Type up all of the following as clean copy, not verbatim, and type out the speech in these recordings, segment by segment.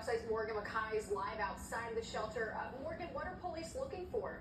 Fox 6's Morgan McKay is live outside the shelter. Morgan, what are police looking for?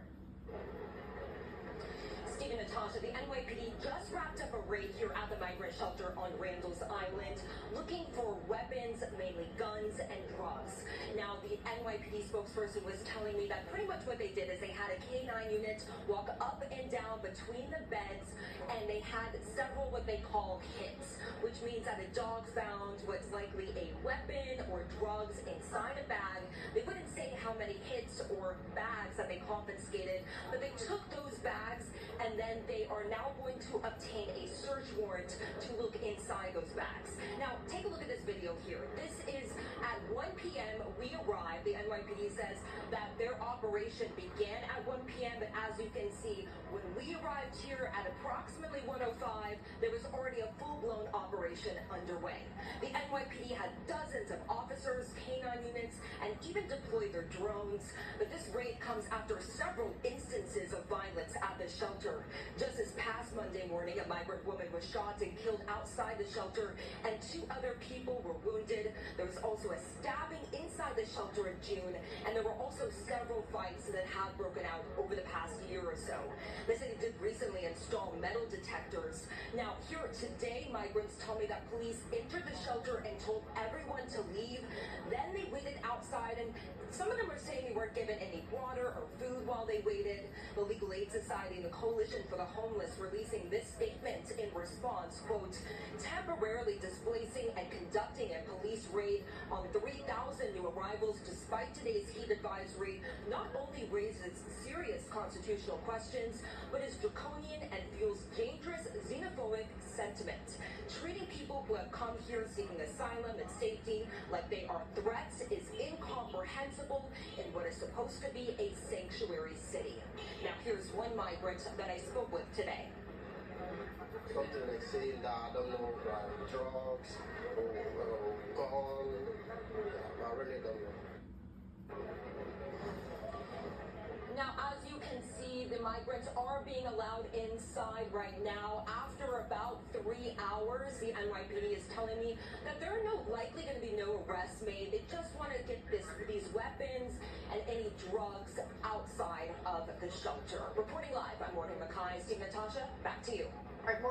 Steve and Natasha, the NYPD just wrapped up a raid here at the migrant shelter on Randall's Island, looking for weapons, mainly guns and drugs. Now, the NYPD spokesperson was telling me that pretty much what they did is they had a K-9 unit walk up and down between the beds, and they had several what they call hits, which means that a dog found what's likely a weapon or drugs inside a bag. They wouldn't say how many hits or bags that they confiscated, but they took those bags and then they are now going to obtain a search warrant to look inside those bags. Now, take a look at this video here. This is at 1 p.m. We arrived. The NYPD says that their operation began at 1 p.m., but as you can see, when we arrived here at approximately 1:05, there was already a full-blown operation underway. The NYPD had dozens of officers, K-9 units, and even deployed their drones. But this raid comes after several instances of violence at the shelter. Just this past Monday morning, a migrant woman was shot and killed outside the shelter, and 2 other people were wounded. There was also a stabbing inside the shelter in June, and there were also several fights that have broken out over the past year or so. The city did recently install metal detectors. Now, here today, migrants tell me that police entered the shelter and told everyone to leave. Then they waited outside, and some of them are saying they weren't given any water or food while they waited. The Legal Aid Society and the Coalition for the Homeless releasing this statement in response, quote, temporarily displacing and conducting a police raid on 3,000 new arrivals despite today's heat advisory not only raises serious constitutional questions, but is draconian and fuels dangerous xenophobic sentiment. Treating people who have come here seeking asylum and safety like they are threats is incomprehensible in what is supposed to be a sanctuary city. Now, here's one migrant that I spoke with today. Something they say that I don't know, like drugs or gun. I really don't know. Now, as you can see, the migrants are being allowed inside right now. After about 3 hours, the NYPD is telling me that there are likely going to be no arrests made. They just want to get these weapons and any drugs outside of the shelter. Reporting live, I'm Morgan McKay. Steve, Natasha, back to you. All right, Morgan.